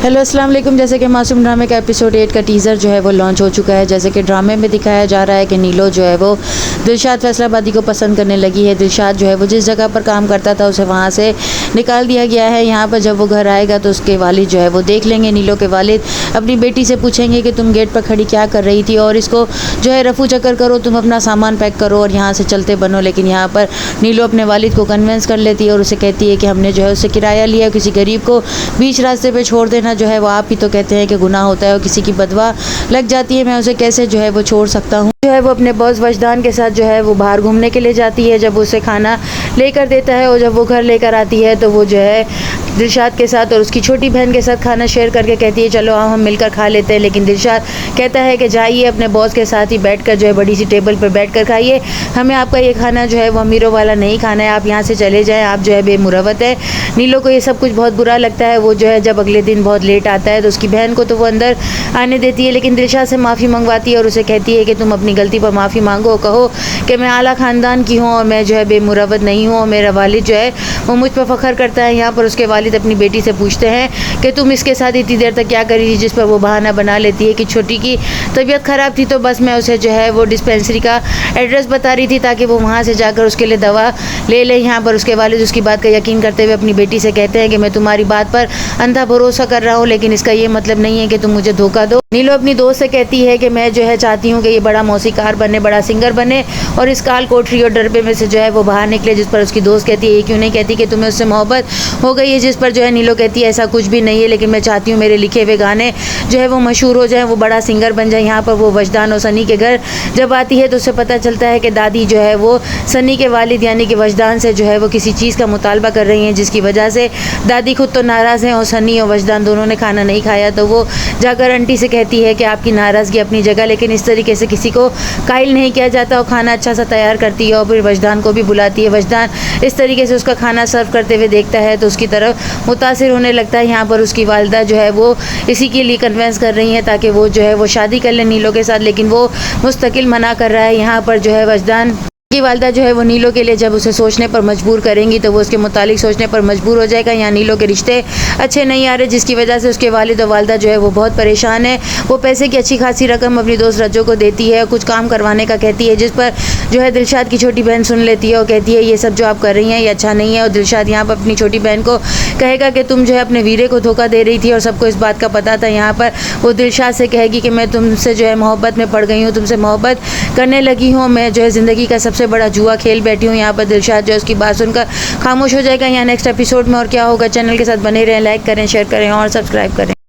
Hello अस्सलाम वालेकुम। जैसे कि मासूम ड्रामे का एपिसोड 8 का टीज़र जो है वो लॉन्च हो चुका है। जैसे कि ड्रामे में दिखाया जा रहा है कि नीलो जो है वो दिलशाद फैसलाबादी को पसंद करने लगी है। दिलशाद जो है वो जिस जगह पर काम करता था उसे वहाँ से निकाल दिया गया है। यहाँ पर जब वो घर आएगा तो उसके वालिद जो है वो देख लेंगे। नीलो के वालिद अपनी बेटी से पूछेंगे कि तुम गेट पर खड़ी क्या कर रही थी और इसको जो है रफू चक्कर करो, तुम अपना सामान पैक करो और यहाँ से चलते बनो। लेकिन यहाँ पर नीलो अपने वालिद को कन्विंस कर लेती है और उसे कहती है कि हमने जो है उससे किराया लिया, किसी गरीब को बीच रास्ते पे छोड़ देना जो है वो आप ही तो कहते हैं कि गुनाह होता है और किसी की बदवा लग जाती है, मैं उसे कैसे जो है वो छोड़ सकता हूँ। जो है वो अपने बॉस वजदान के साथ जो है वो बाहर घूमने के लिए जाती है। जब उसे खाना लेकर देता है और जब वो घर लेकर आती है तो वो जो है दिलशाद के साथ और उसकी छोटी बहन के साथ खाना शेयर करके कहती है चलो हम मिलकर खा लेते हैं। लेकिन दिलशाद कहता है कि जाइए अपने बॉस के साथ ही बैठकर जो है बड़ी सी टेबल पर बैठकर खाइए, हमें आपका ये खाना जो है वो अमीरों वाला नहीं खाना है, आप यहाँ से चले जाएं, आप जो है बेमुरवत है। नीलो को ये सब कुछ बहुत बुरा लगता है। वो जो है जब अगले दिन बहुत लेट आता है तो उसकी बहन को तो वो अंदर आने देती है, लेकिन दिलशाद से माफ़ी मंगवाती है और उसे कहती है कि तुम अपनी गलती पर माफ़ी मांगो, कहो कि मैं आला ख़ानदान की हूँ और मैं जो है बेमुरवत नहीं हूँ और मेरा वालिद जो है वो मुझ पर फ़ख्र करता है। यहाँ पर उसके वालिद अपनी बेटी से पूछते हैं कि तुम इसके साथ इतनी देर तक क्या करी थी, जिस पर वो बहाना बना लेती है कि छोटी की तबीयत ख़राब थी तो बस मैं उसे जो है वो डिस्पेंसरी का एड्रेस बता रही थी ताकि वो वहाँ से जाकर उसके लिए दवा ले ले। यहाँ पर उसके वालिद उसकी बात का यकीन करते हुए अपनी बेटी से कहते हैं कि मैं तुम्हारी बात पर अंधा भरोसा कर रहा हूँ, लेकिन इसका ये मतलब नहीं है कि तुम मुझे धोखा दो। नीलो अपनी दोस्त से कहती है कि मैं जो है चाहती हूँ कि ये बड़ा मौसीकार बने, बड़ा सिंगर बने और इस काल कोठरी और डरबे में से जो है वो बाहर निकले। जिस पर उसकी दोस्त कहती है ये क्यों नहीं कहती कि तुम्हें उससे मोहब्बत हो गई है। जिस पर जो है नीलो कहती है ऐसा कुछ भी नहीं है, लेकिन मैं चाहती हूँ मेरे लिखे हुए गाने जो है वो मशहूर हो जाएं, वो बड़ा सिंगर बन जाए। यहाँ पर वो वजदान और सनी के घर जब आती है तो उसे पता चलता है कि दादी जो है वो सनी के वालिद यानी कि वजदान से जो है वो किसी चीज़ का मुतालबा कर रही हैं, जिसकी वजह से दादी खुद तो नाराज़ हैं और सनी और वजदान दोनों ने खाना नहीं खाया। तो वो जाकर आंटी से कहती है कि आपकी नाराज़गी अपनी जगह, लेकिन इस तरीके से किसी को कायल नहीं किया जाता। और खाना अच्छा सा तैयार करती है और फिर वजदान को भी बुलाती है। वजदान इस तरीके से उसका खाना सर्व करते हुए देखता है तो उसकी तरफ मुतासिर होने लगता है। यहाँ पर उसकी वालिदा जो है वो इसी के लिए कन्वेंस कर रही है ताकि वो जो है वो शादी कर ले नीलो के साथ, लेकिन वो मुस्तकिल मना कर रहा है। यहाँ पर जो है वजदान की वालिदा जो है वो नीलो के लिए जब उसे सोचने पर मजबूर करेंगी तो वो उसके मुतालिक सोचने पर मजबूर हो जाएगा। यहाँ नीलो के रिश्ते अच्छे नहीं आ रहे, जिसकी वजह से उसके वालिद और वालिदा जो है वो बहुत परेशान है। वो पैसे की अच्छी खासी रकम अपनी दोस्त रज्जो को देती है, कुछ काम करवाने का कहती है, जिस पर जो है दिलशाद की छोटी बहन सुन लेती है और कहती है ये सब जो आप कर रही हैं ये अच्छा नहीं है। और दिलशाद यहाँ पर अपनी छोटी बहन को कहेगा कि तुम जो है अपने वीरे को धोखा दे रही थी और सबको इस बात का पता था। यहाँ पर वो दिलशाद से कहेगी कि मैं तुमसे जो है मोहब्बत में पड़ गई हूँ, तुमसे मोहब्बत करने लगी हूँ, मैं जो है ज़िंदगी का सबसे बड़ा जुआ खेल बैठी हूँ। यहाँ पर दिलशाद जो है उसकी बात सुनकर खामोश हो जाएगा। यहाँ नेक्स्ट एपिसोड में और क्या होगा, चैनल के साथ बने रहें, लाइक करें, शेयर करें और सब्सक्राइब करें।